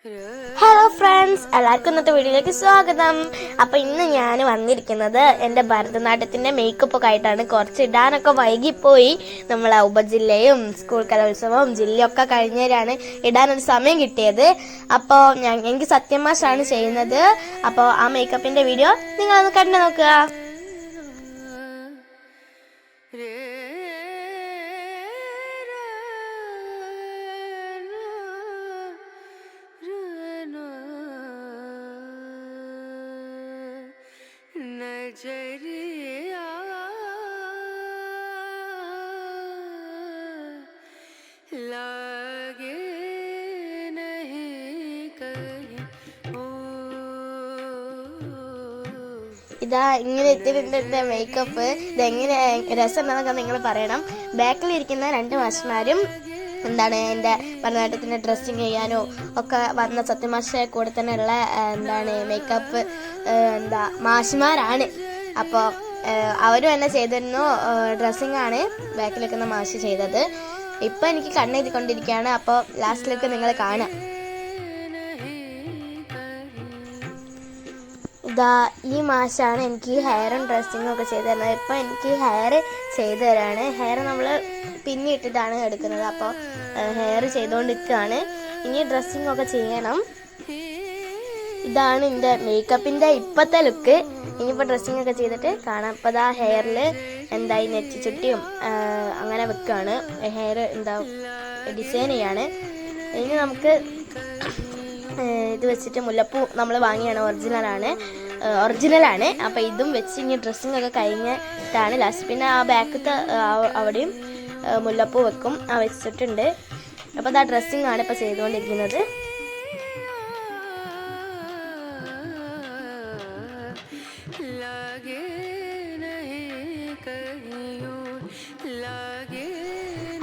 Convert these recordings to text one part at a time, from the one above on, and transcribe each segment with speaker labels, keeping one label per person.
Speaker 1: Hello friends, എല്ലാവർക്കും ഇന്നത്തെ വീഡിയോയിലേക്ക് സ്വാഗതം. അപ്പോൾ ഇന്ന് ഞാൻ വന്നിരിക്കുന്നത് എൻ്റെ ഭരതനാട്യത്തിൻ്റെ മേക്കപ്പ് ഒക്കെ ആയിട്ടാണ്. കുറച്ച് ഇടാനൊക്കെ വൈകിപ്പോയി. നമ്മൾ ഉപജില്ലയും സ്കൂൾ കലോത്സവവും ജില്ലയൊക്കെ കഴിഞ്ഞേരാണ് ഇടാനൊരു സമയം കിട്ടിയത്. അപ്പോൾ എനിക്ക് സത്യമാഷാണ് ചെയ്യുന്നത്. അപ്പോൾ ആ മേക്കപ്പിൻ്റെ വീഡിയോ നിങ്ങളൊന്ന് കണ്ടു നോക്കുക.
Speaker 2: नजरिया लागे नहीं कहीं
Speaker 1: ഇതാ ഇങ്ങനെ എത്തിയിട്ടുണ്ട് മേക്കപ്പ്. ഇതെങ്ങനെ രസമുണ്ടെന്നൊക്കെ നിങ്ങൾ പറയണം. ബാക്കിലിരിക്കുന്ന 2 മാഷ്മാരും എൻ്റെ ഭരതനാട്യത്തിൻ്റെ ഡ്രസ്സിങ് ചെയ്യാനോ ഒക്കെ വന്ന സത്യമാഷെ കൂടെ തന്നെ ഉള്ള മേക്കപ്പ് മാഷിമാരാണ്. അപ്പോൾ അവരും എന്നെ ചെയ്തിരുന്നു. ഡ്രസ്സിങ്ങാണ് ബാക്കിൽ വെക്കുന്ന മാഷ് ചെയ്തത്. ഇപ്പം എനിക്ക് കണ്ണെഴുതിക്കൊണ്ടിരിക്കുകയാണ്. അപ്പോൾ ലാസ്റ്റിലേക്ക് നിങ്ങൾ കാണാം. ഇതാ ഈ മാഷാണ് എനിക്ക് ഹെയറും ഡ്രസ്സിങ്ങും ഒക്കെ ചെയ്ത് തരുന്നത്. ഇപ്പം എനിക്ക് ഹെയർ ചെയ്ത് തരാണ്. ഹെയർ നമ്മൾ പിന്നിട്ടിട്ടാണ് എടുക്കുന്നത്. അപ്പോൾ ഹെയർ ചെയ്തുകൊണ്ടിരിക്കുകയാണ്. ഇനി ഡ്രസ്സിങ് ഒക്കെ ചെയ്യണം. ഇതാണ് എൻ്റെ മേക്കപ്പിൻ്റെ ഇപ്പോഴത്തെ ലുക്ക്. ഇനിയിപ്പോൾ ഡ്രസ്സിങ് ഒക്കെ ചെയ്തിട്ട് കാണാം. അപ്പോൾ ഇതാ ഹെയറിൽ ഈ നെറ്റിച്ചുട്ടിയും അങ്ങനെ വെക്കുകയാണ്. ഹെയർ ഡിസൈൻ ചെയ്യാണ്. ഇനി നമുക്ക് ഇത് വെച്ചിട്ട് മുല്ലപ്പൂ നമ്മൾ വാങ്ങിയാണ്, ഒറിജിനലാണ്. അപ്പോൾ ഇതും വെച്ച് ഇനി ഡ്രസ്സിങ് ഒക്കെ കഴിഞ്ഞിട്ടാണ് ലാസ്റ്റ്. പിന്നെ ആ ബാക്കത്തെ അവിടെയും മുല്ലപ്പൂ വെക്കും, വെച്ചിട്ടുണ്ട്. അപ്പോൾ അത് ആ ഡ്രസ്സിങ് ആണ് ഇപ്പോൾ ചെയ്തുകൊണ്ടിരിക്കുന്നത്.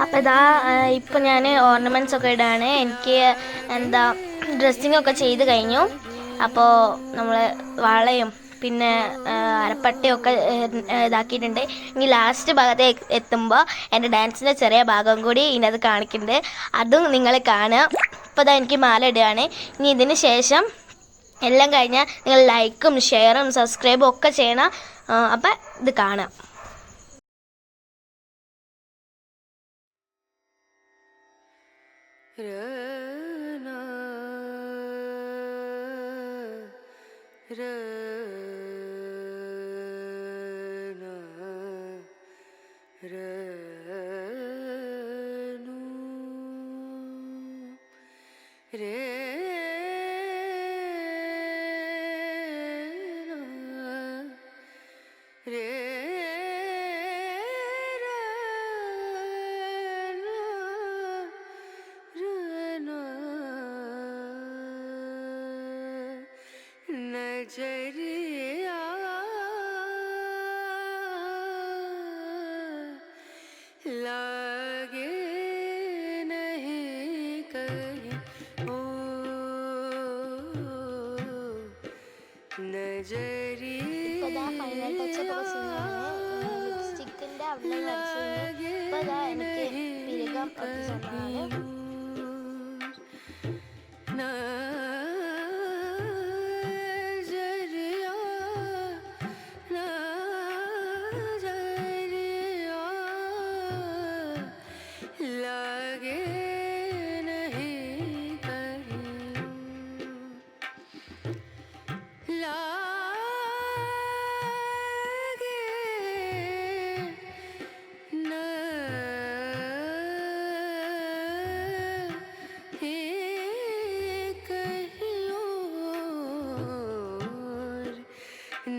Speaker 1: അപ്പോൾ ഇതാ ഇപ്പം ഞാൻ ഓർണമെൻറ്റ്സ് ഒക്കെ ഇടാണ്. എനിക്ക് ഡ്രസ്സിങ് ഒക്കെ ചെയ്ത് കഴിഞ്ഞു. അപ്പോൾ നമ്മൾ വളയും പിന്നെ അരപ്പട്ടയൊക്കെ ഇതാക്കിയിട്ടുണ്ട്. ഇനി ലാസ്റ്റ് ഭാഗത്ത് എത്തുമ്പോൾ എൻ്റെ ഡാൻസിൻ്റെ ചെറിയ ഭാഗം കൂടി ഇതിനകത്ത് കാണിക്കുന്നുണ്ട്. അതും നിങ്ങൾ കാണുക. ഇപ്പോൾ ഇതാ എനിക്ക് മാല ഇടുകയാണ്. ഇനി ഇതിന് ശേഷം എല്ലാം കഴിഞ്ഞാൽ നിങ്ങൾ ലൈക്കും ഷെയറും സബ്സ്ക്രൈബും ഒക്കെ ചെയ്യണം. അപ്പം ഇത് കാണാം.
Speaker 2: नजरिया लागे नहीं कहीं नजरिया
Speaker 1: ഫൈനൽ ടച്ചപ്പ് ഒക്കെ ചെയ്യുകയാണ്. ലിപ്സ്റ്റിക്കിൻ്റെ അവിടെ വരച്ചു. ഇപ്പോൾ ഇതാ എനിക്ക് പിരികം ഒട്ടിച്ചതാണ്.
Speaker 2: नजरिया लागे नहीं कहीं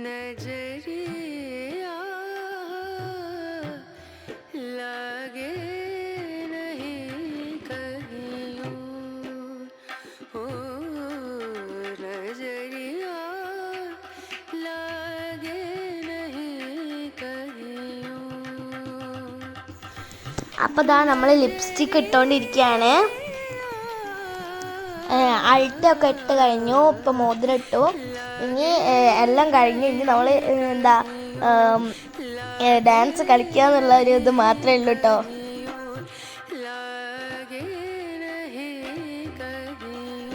Speaker 2: नजरिया लागे नहीं कहीं
Speaker 1: അപ്പോൾ ഇതാ നമ്മൾ ലിപ്സ്റ്റിക്ക് ഇട്ടുകൊണ്ടിരിക്കുകയാണ്. അൾട്ടൊക്കെ ഇട്ട് കഴിഞ്ഞു. ഇപ്പം മോതിരം ഇട്ടു. ഇനി എല്ലാം കഴിഞ്ഞു. ഇനി നമ്മൾ ഡാൻസ് കളിക്കുക എന്നുള്ള ഒരു ഇത് മാത്രമേ ഉള്ളൂ കേട്ടോ.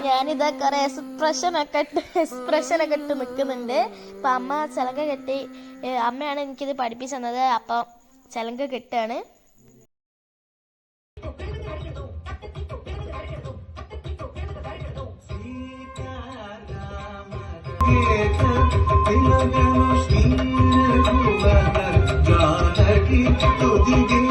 Speaker 1: ഞാനിതാ കുറെ എക്സ്പ്രഷനൊക്കെ ഇട്ട് നിൽക്കുന്നുണ്ട്. അപ്പം അമ്മ ചിലങ്ക കെട്ടി, അമ്മയാണ് എനിക്കിത് പഠിപ്പിച്ചു തന്നത്. അപ്പം ചിലങ്ക കെട്ടാണ്.
Speaker 3: जानकी तुझे